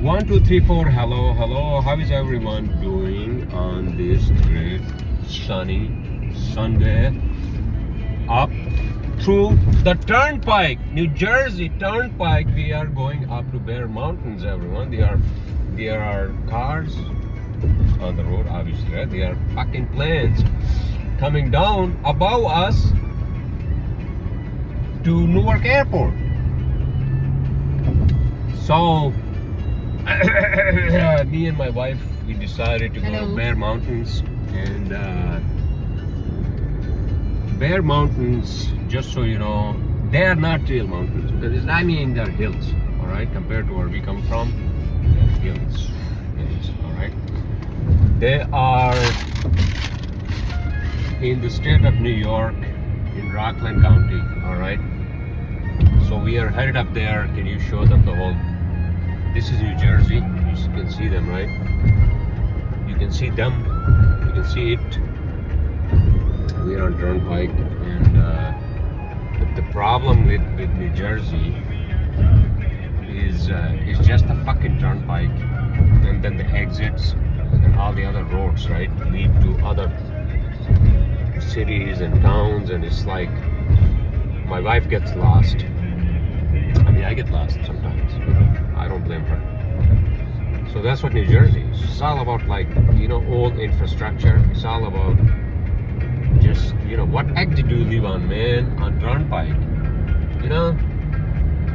1, 2, 3, 4. Hello, hello. How is everyone doing on this great sunny Sunday? Up through the Turnpike, New Jersey Turnpike. We are going up to Bear Mountains, everyone. There are cars on the road, obviously, right? There are fucking planes coming down above us to Newark Airport. So me and my wife, we decided to go to Bear Mountains, and Bear Mountains, just so you know, they are not real mountains. They're hills, all right, compared to where we come from. They're hills, all right. They are in the state of New York, in Rockland County, all right. So we are headed up there. Can you show them the whole? This is New Jersey. You can see them, right? You can see them. You can see it. We are on Turnpike, and the problem with New Jersey is just a fucking Turnpike, and then the exits and all the other roads, right, lead to other cities and towns, and it's like my wife gets lost. I mean, I get lost sometimes. I don't blame her. So that's what New Jersey is. It's all about, like, old infrastructure. It's all about just, what egg did you live on, man? On Turnpike,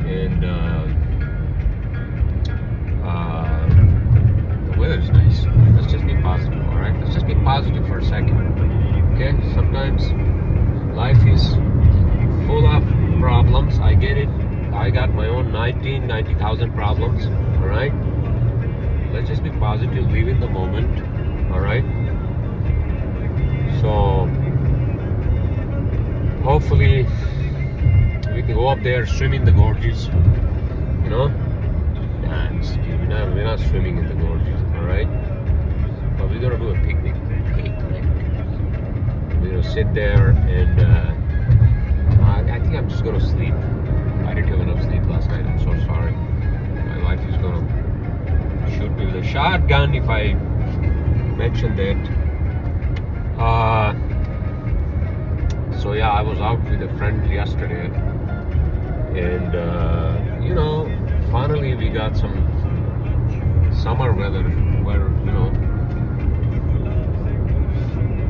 And the weather's nice. Let's just be positive, all right? Let's just be positive for a second, okay? Sometimes life is full of problems. I get it. I got my own 90,000 problems, all right? Let's just be positive, live in the moment, all right? So hopefully we can go up there, swim in the gorges, Nah, we're not swimming in the gorges, all right? But we're gonna do a picnic. We're gonna sit there, and I think I'm just gonna sleep. I didn't have enough sleep last night. I'm so sorry. My wife is gonna shoot me with a shotgun if I mention that. So yeah, I was out with a friend yesterday, and finally we got some summer weather where,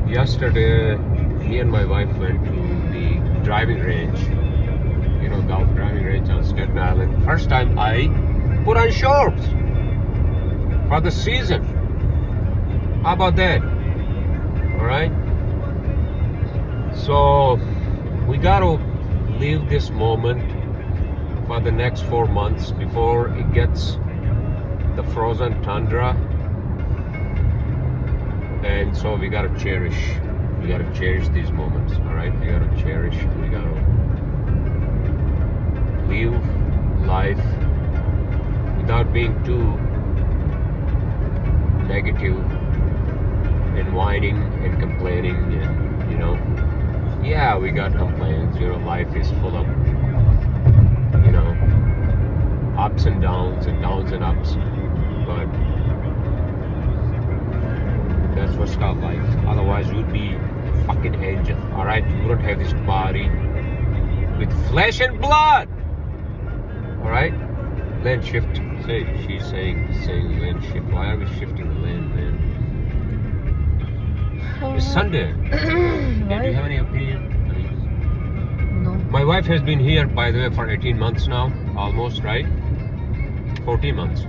yesterday me and my wife went to the driving range, golf driving range on Staten Island. First time I put on shorts for the season. How about that? All right. So we got to live this moment for the next 4 months before it gets the frozen tundra. And so we got to cherish. We got to cherish these moments. All right. We got to cherish. We got to live life without being too negative and whining and complaining, and yeah, we got complaints. Life is full of ups and downs and ups, but that's what's called life. Otherwise you'd be a fucking angel, all right? You wouldn't have this body with flesh and blood. All right, land shift. She's saying land shift. Why are we shifting the land, man? It's Sunday. Yeah, do you have any opinion? No. My wife has been here, by the way, for 18 months now, almost, right? 14 months.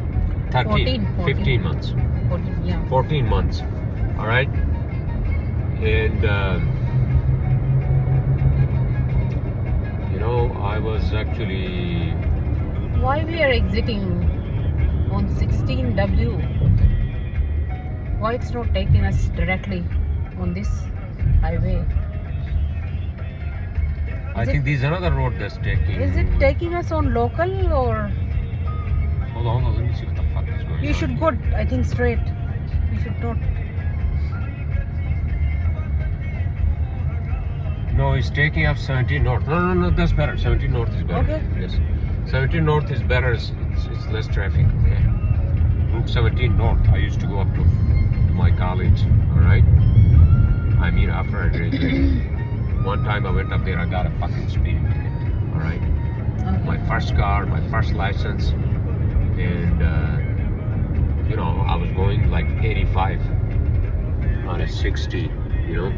13. 15 months. 14, yeah. 14 months. All right. And I was actually. Why we are exiting on 16W? Why it's not taking us directly on this highway? I think there's another road that's taking. Is it taking us on local or? Hold on, let me see what the fuck is going on. You should go, I think, straight. You should not. No, it's taking up 17 North. No, that's better. 17 North is better. Okay. Yes. 17 North is better. It's less traffic. Okay. up 17 North. I used to go up to my college, all right? I mean, after I graduated. One time I went up there, I got a fucking speeding ticket, all right? Okay. My first car, my first license, and, you know, I was going like 85 on a 60, you know?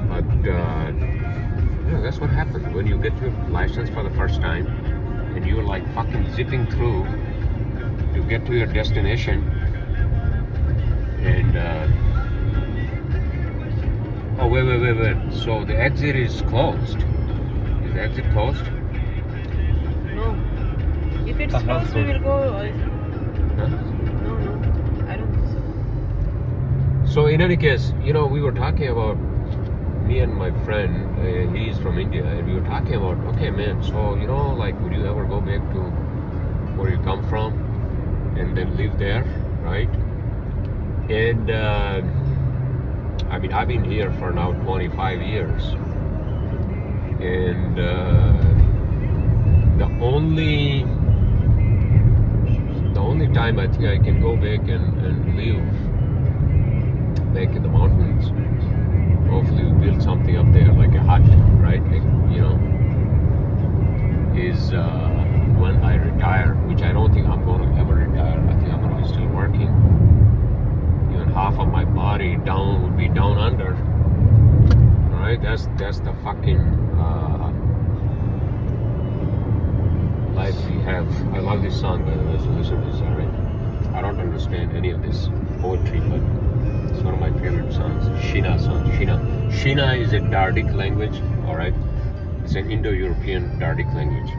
But, you know, that's what happens when you get your license for the first time and you're like fucking zipping through to get to your destination, and oh wait, so the exit is closed. Is the exit closed? No. If it's closed, we will go. Huh? No, I don't think so. So in any case, you know, we were talking about, me and my friend, he's from India, and we were talking about, okay man, so you know, like, would you ever go back to where you come from and then live there, right? And I mean, I've been here for now 25 years, and the only time I think I can go back and live back in the mountains, hopefully we build something up there, like a hut, right? Like, you know, is when I retire, which I don't think I'm going to ever retire. I think I'm going to be still working. Even half of my body would be down under. All right, that's the fucking life we have. I love this song, by the way, so listen to this, all right? I don't understand any of this poetry, but it's one of my favorite songs. Shina song. Shina is a Dardic language, all right? It's an Indo-European Dardic language.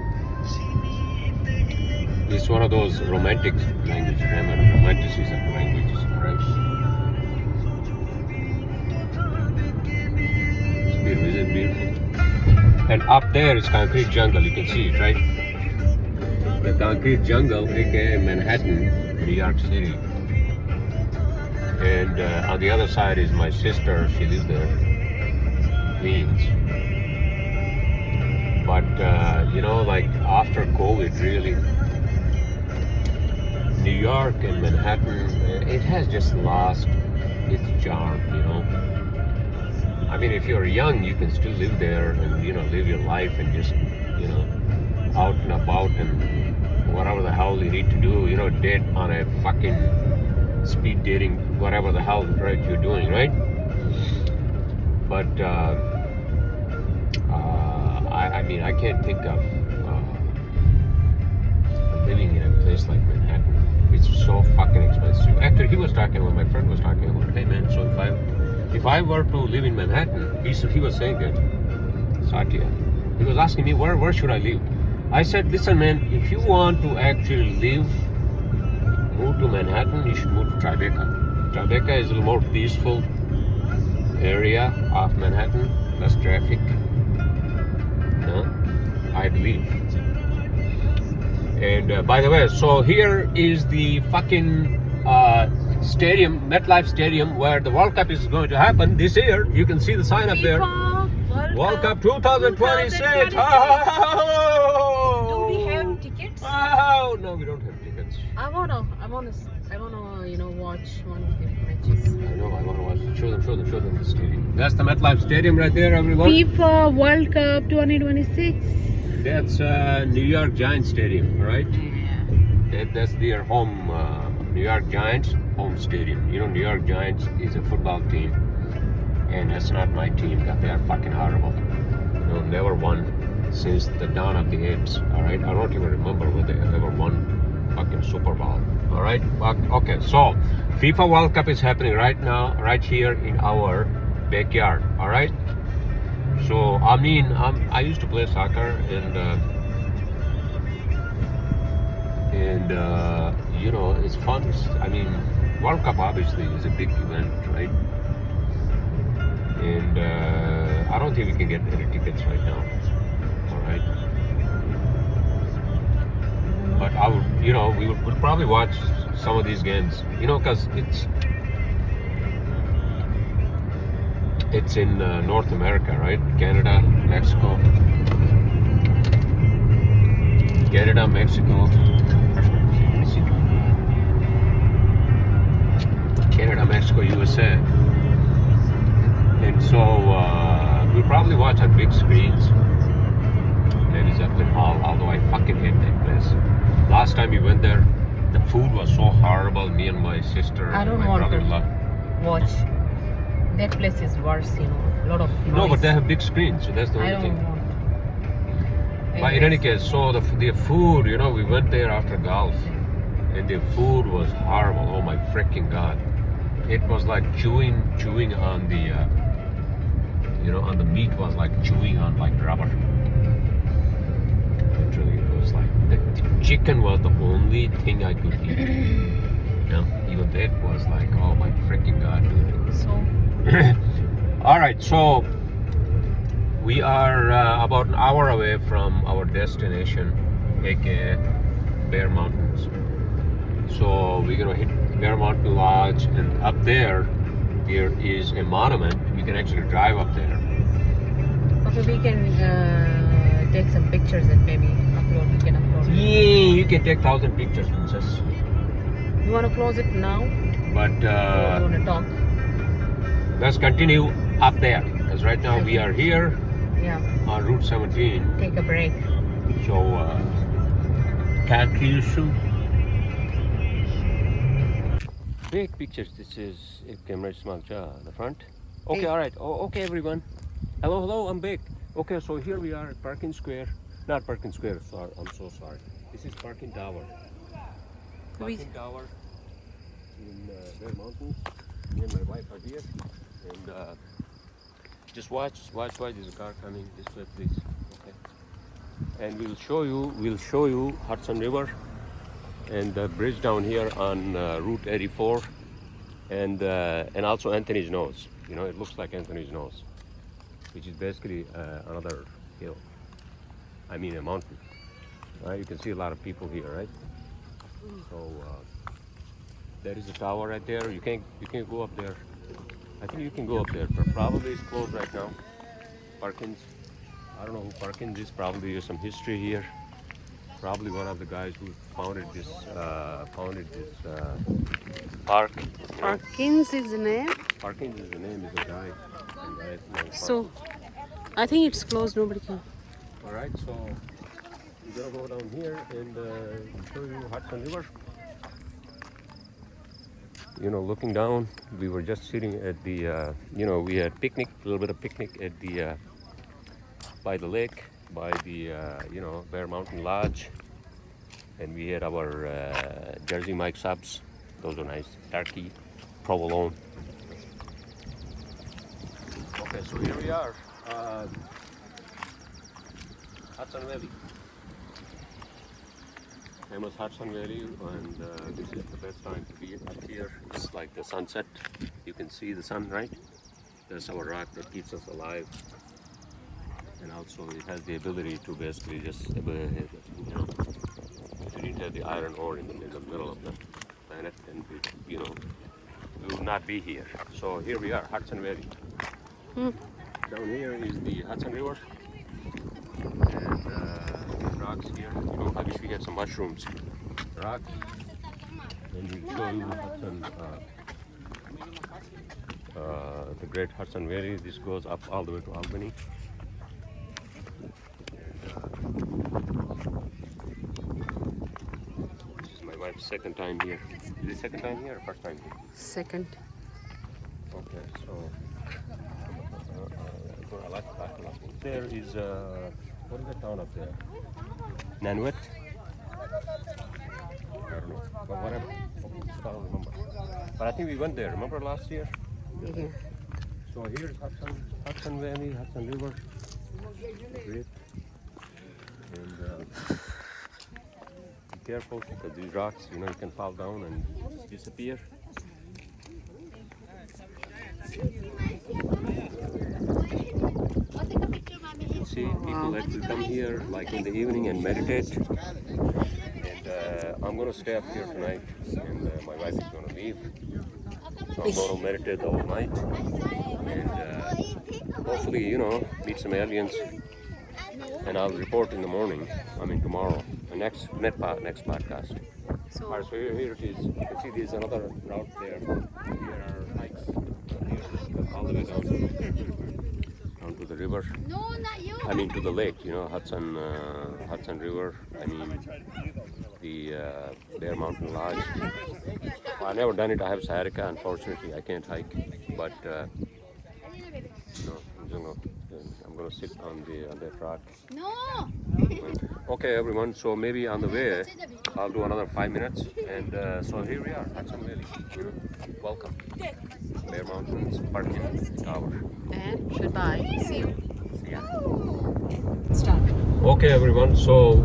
It's one of those romantic languages, romanticism languages, all right? It's beautiful, isn't it beautiful? And up there is concrete jungle, you can see it, right? The concrete jungle, aka Manhattan, New York City. And on the other side is my sister, she lives there, Queens. But, you know, like after COVID, really, New York and Manhattan, it has just lost its charm, you know. I mean, if you're young, you can still live there and, you know, live your life and just, you know, out and about and whatever the hell you need to do, you know, date on a fucking speed dating, whatever the hell, right, you're doing, right? But I mean, I can't think of living in a place like Manhattan. It's so fucking expensive. Actually, he was talking, when my friend was talking about, hey man, so if I were to live in Manhattan, he was saying that, Satya, he was asking me, where should I live? I said, listen man, if you want to actually move to Manhattan, you should move to Tribeca. Tribeca is a little more peaceful area of Manhattan, less traffic, no, I believe. And by the way, so here is the fucking stadium, MetLife Stadium, where the World Cup is going to happen this year. You can see the sign up there. World Cup 2026. Do we have tickets? Oh, no, we don't have tickets. I wanna, you know, watch one of the matches. I know, I wanna watch. Show them the stadium. That's the MetLife Stadium right there, everyone. FIFA World Cup 2026. That's New York Giants Stadium, right? Yeah. That's their home, New York Giants home stadium. You know, New York Giants is a football team, and that's not my team. They are fucking horrible. You know, never won since the dawn of the apes. All right, I don't even remember when they ever won fucking Super Bowl. All right, but okay. So, FIFA World Cup is happening right now, right here in our backyard. All right. So I mean, I used to play soccer, and you know, it's fun. I mean, World Cup obviously is a big event, right? And I don't think we can get any tickets right now. All right. But I would, you know, we'll probably watch some of these games, you know, because it's in North America, right? Canada, Mexico, Francisco, USA. And so we'll probably watch on big screens. Maybe Zeppelin Hall, although I fucking hate that place. Last time we went there, the food was so horrible. Me and my sister I and don't my want to brother-in-law. watch. That place is worse, you know. A lot of noise. No, but they have big screens, so that's the I only don't thing. want. But in any case, so the food, you know, we went there after golf, and the food was horrible. Oh my freaking god! It was like chewing on the, you know, on the meat was like chewing on like rubber. Literally, it was like the chicken was the only thing I could eat. You know, even that was like, oh my freaking god, dude. So, All right, so we are about an hour away from our destination, aka Bear Mountains. So we're gonna hit Bear Mountain Lodge, and up there is a monument. You can actually drive up there. okay, we can take some pictures and maybe upload. We can upload. Yeah, you can take 1,000 pictures, princess. You want to close it now? But Or you want to talk? let's continue up there, because right now we are here Yeah. on Route 17. Take a break. So, talk to you soon. Big pictures. This is camera small the front. Okay, Hey. all right. Oh, okay, everyone. Hello, I'm Big. Okay, so here we are at Parking Square. Not Parking Square, sorry, I'm so sorry. This is Parking Tower. Parking Tower in Bear Mountains. Me and my wife are here. And just watch, there's a car coming this way, please. Okay. And we'll show you Hudson River and the bridge down here on Route 84, and also Anthony's Nose. You know, it looks like Anthony's Nose, which is basically another hill. I mean a mountain. Right? You can see a lot of people here, right? So there is a tower right there. You can't go up there. I think you can go up there, but probably it's closed right now. Parkins. I don't know who Parkins is. Probably there's some history here. Probably one of the guys who founded this park. You know. Parkins is the name. Parkins is the name. Is a guy. So, I think it's closed. Nobody can. All right. So we're gonna go down here and show you Hudson River. You know, looking down, we were just sitting at the, you know, we had a little bit of picnic at the, by the lake, by the, you know, Bear Mountain Lodge. And we had our Jersey Mike subs. Those are nice, turkey, provolone. Okay, so here we are, Hudson Valley. Famous Hudson Valley, and this is the best time to be up here. It's like the sunset. You can see the sun, right? There's our rock that keeps us alive, and also it has the ability to basically just, you know, if you didn't have the iron ore in the middle of the planet, then you know, we would not be here. So here we are, Hudson Valley. Down here is the Hudson River, and rocks here. You know, I wish we had some mushrooms. Rocks. And we'll show you Hudson, the great Hudson Valley. This goes up all the way to Albany. This is my wife's second time here. Is it second time here or first time here? Second. Okay, so I like that. There is what is the town up there? Nanuet? I don't know, but whatever. I don't remember. But I think we went there. Remember last year? Yeah. So here's Hudson Valley, Hudson River. Great. And be careful because these rocks, you know, you can fall down and disappear. See, people actually come here like in the evening and meditate. And I'm gonna stay up here tonight, and my wife is gonna leave. So I'm gonna meditate the whole night, and hopefully, you know, meet some aliens. And I'll report in the morning. I mean tomorrow, the next podcast. So, Alright, so here it is. You can see there's another route there. We are hiking. all the way down to the river. No, not you. I mean to the lake, you know, Hudson River. I mean the Bear Mountain Lodge. I've never done it. I have sciatica. Unfortunately, I can't hike. But no, I'm gonna sit on the rock. No. Okay, everyone. So maybe on the way, I'll do another 5 minutes. And so here we are, Hudson Valley. You know, welcome, Bear Mountains Parking Tower. And goodbye. See you. See ya. Start. Okay, everyone. So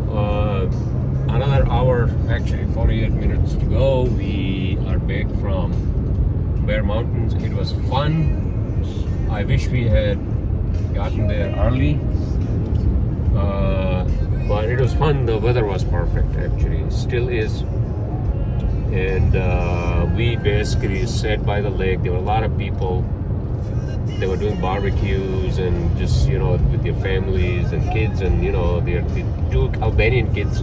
another hour, actually 48 minutes to go. We are back from Bear Mountains. It was fun. I wish we had gotten there early. But it was fun. The weather was perfect, actually. It still is. And we basically sat by the lake. There were a lot of people. They were doing barbecues and just, you know, with their families and kids, and, you know, the two Albanian kids,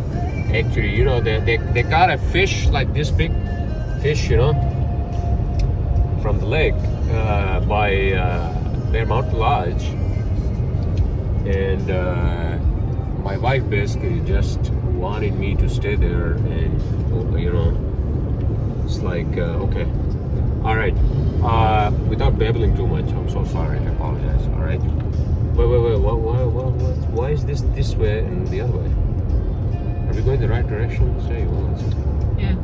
actually, you know, they caught a fish, like this big fish, you know, from the lake by Bear Mountain Lodge. And my wife basically just wanted me to stay there, and, you know, it's like, okay. All right, without babbling too much, I'm so sorry, I apologize, all right? Wait, why is this way and the other way? Are we going the right direction? Say, Yeah.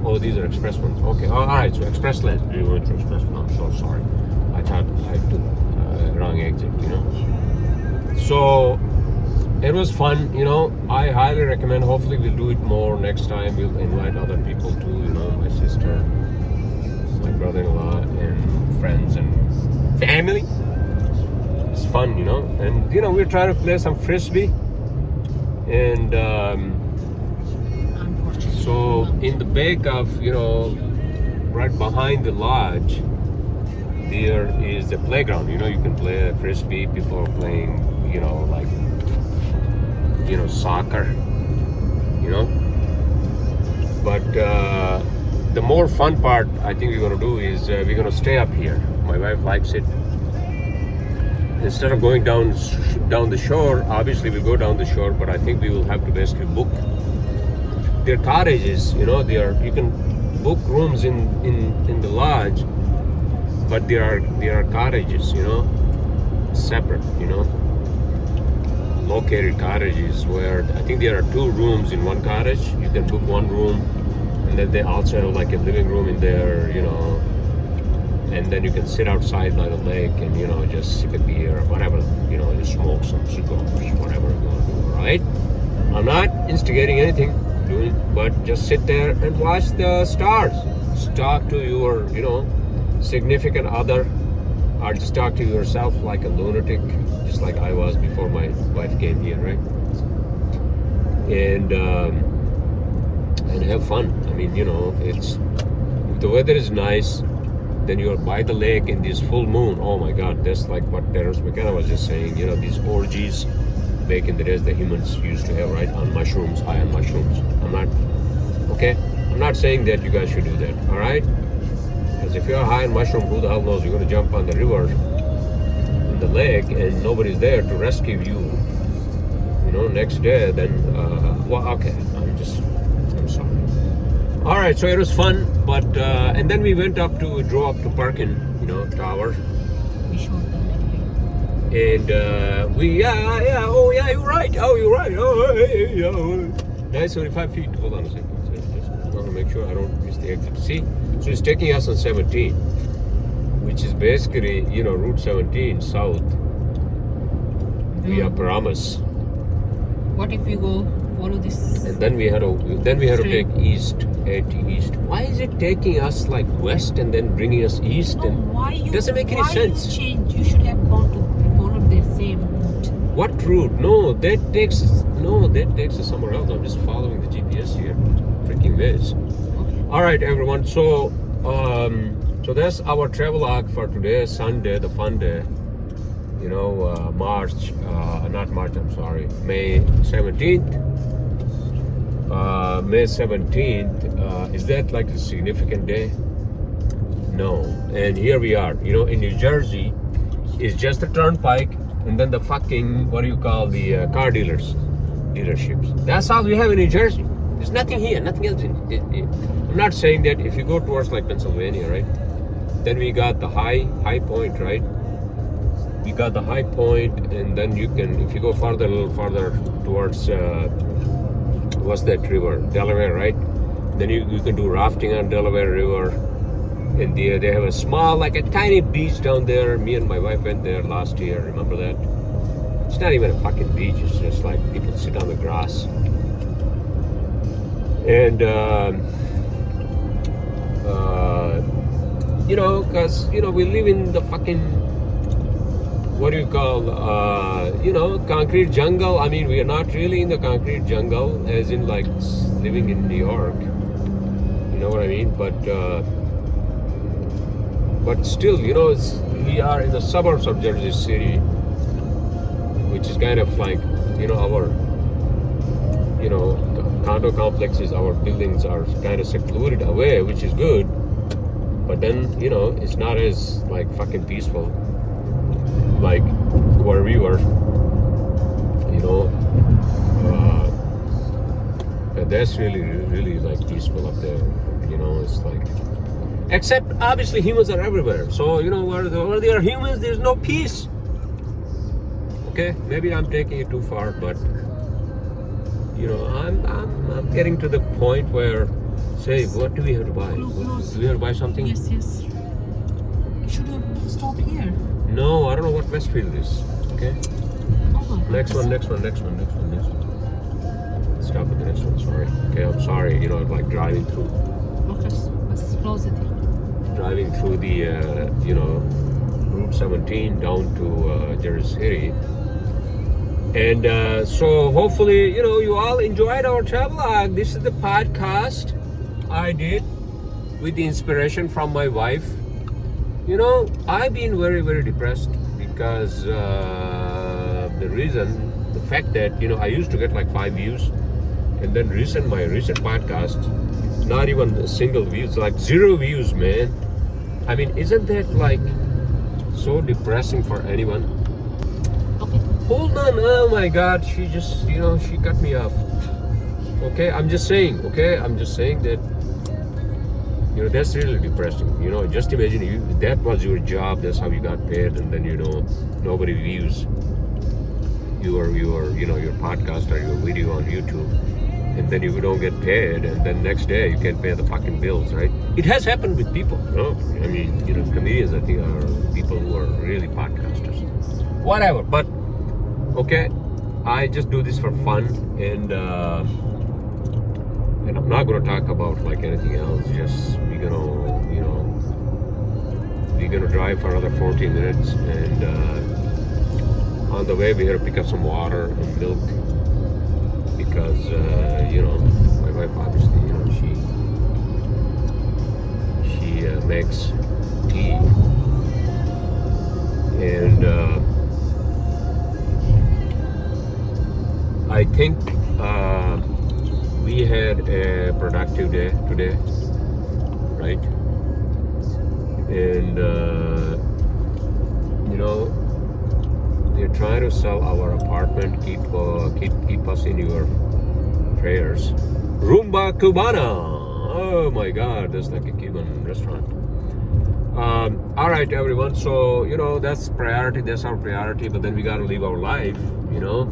oh, these are express ones, okay, all right, so express lanes, we went to express ones, I'm so sorry. I thought I took wrong exit, you know? So, it was fun, you know, I highly recommend, hopefully we'll do it more next time, we'll invite other people too, you know, my sister, my brother-in-law, and friends and family. It's fun, you know, and you know, we're trying to play some frisbee, and so in the back of, you know, right behind the lodge, there is a playground. You know, you can play frisbee. People are playing, you know, like, you know, soccer, you know, but the more fun part I think we're gonna do is we're gonna stay up here. My wife likes it. Instead of going down the shore, obviously we'll go down the shore, but I think we will have to basically book their cottages. You know, you can book rooms in the lodge, but there are cottages, you know, separate, you know, located cottages where I think there are 2 rooms in one cottage. You can book one room, and then they also have like a living room in there, you know, and then you can sit outside by the lake and, you know, just sip a beer or whatever, you know, just smoke some cigars, whatever you want to do, all right? I'm not instigating anything, but just sit there and watch the stars. Just talk to your, you know, significant other, or just talk to yourself like a lunatic, just like I was before my wife came here, right? And have fun. I mean, you know, if the weather is nice, then you're by the lake in this full moon. Oh my God, that's like what Terrence McKenna was just saying. You know, these orgies back in the days the humans used to have, right? On mushrooms, high on mushrooms. I'm not saying that you guys should do that, all right? Because if you're high on mushroom, who the hell knows? You're gonna jump on the river, in the lake, and nobody's there to rescue you. You know, next day, then, well, okay, I'm sorry. All right, so it was fun, but, and then we drove up to Parkin, you know, tower. We showed them anyway. And, you're right. Oh, yeah. 975 feet. Hold on a second. Just want to make sure I don't miss the exit. See? So it's taking us on 17, which is basically, you know, Route 17 south via Paramus. What if you go follow this? And then we had to take east. Why is it taking us like west and then bringing us east? No, And why you doesn't make any sense. You change? You should have gone to follow the same route. What route? No, that takes us somewhere else. I'm just following the GPS here. Freaking whiz. Okay. All right, everyone. So, so that's our travelogue for today, Sunday, the fun day. You know, May 17th. May 17th. Is that like a significant day? No. And here we are. You know, in New Jersey, it's just a turnpike, and then the fucking, what do you call, the car dealerships. That's all we have in New Jersey. There's nothing here, nothing else. I'm not saying that if you go towards like Pennsylvania, right? Then we got the high point, right? We got the high point, and then you can, if you go a little farther towards, what's that river? Delaware, right? Then you can do rafting on Delaware River. And they have a small, like a tiny beach down there. Me and my wife went there last year, remember that? It's not even a fucking beach, it's just like people sit on the grass. And, you know, because, you know, we live in the fucking, what do you call, you know, concrete jungle. I mean, we are not really in the concrete jungle, as in like living in New York. You know what I mean? But still, you know, we are in the suburbs of Jersey City, which is kind of like, you know, our, you know, condo complexes, our buildings are kind of secluded away, which is good. But then, you know, it's not as like fucking peaceful like where we were, you know. That's really like peaceful up there, you know. It's like, except obviously humans are everywhere, so you know, where there are humans, there's no peace. Okay, maybe I'm taking it too far, but you know, I'm getting to the point where, say, what do we have to buy? Do we have to buy something? Yes. Should have stopped here. No, I don't know what Westfield is. Okay. Oh, Next one. Stop at the next one. Sorry. Okay, I'm sorry. You know, like driving through. Okay, let's close it. Driving through the, you know, Route 17 down to Jersey City. And so hopefully, you know, you all enjoyed our travelogue. This is the podcast I did with the inspiration from my wife. You know, I've been very depressed because the fact that, you know, I used to get like 5 views, and then my recent podcast, not even a single view. It's like 0 views, man. I mean, isn't that like so depressing for anyone? Okay. Hold on, oh my God, she just, you know, she cut me off. Okay, I'm just saying that, you know, that's really depressing. You know, just imagine that was your job, that's how you got paid, and then, you know, nobody views your you know, your podcast or your video on YouTube, and then you don't get paid, and then next day you can't pay the fucking bills, right? It has happened with people, you know. I mean, you know, comedians, I think, are people who are really podcasters. Whatever, but okay, I just do this for fun, and I'm not going to talk about like anything else. Just we're gonna drive for another 14 minutes, and on the way we have to pick up some water and milk because you know, my wife obviously, you know, she makes tea, and I think we had a productive day today, right? And you know, they're trying to sell our apartment. Keep us in your prayers. Rumba Cubana. Oh my God, that's like a Cuban restaurant. All right, everyone. So you know, that's priority. That's our priority. But then we gotta live our life. You know,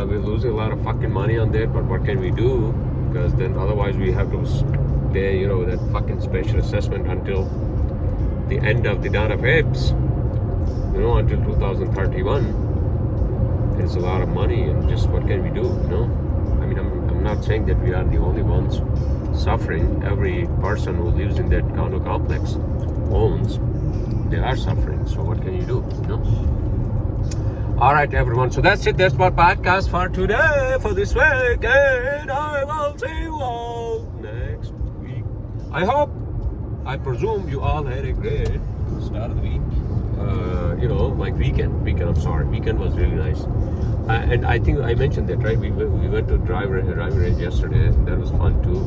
we're losing a lot of fucking money on that. But what can we do? Because then otherwise we have to pay, you know, that fucking special assessment until the end of the dawn of apes. You know, until 2031. It's a lot of money, and just what can we do? You know, I mean, I'm not saying that we are the only ones suffering. Every person who lives in that condo complex owns, they are suffering. So what can you do? You know. All right, everyone. So that's it. That's my podcast for today, for this week, and I will see you all next week. I presume you all had a great start of the week. You know, like weekend, I'm sorry. Weekend was really nice. And I think I mentioned that, right? We went to drive range yesterday. That was fun too.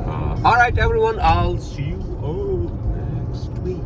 All right, everyone. I'll see you all next week.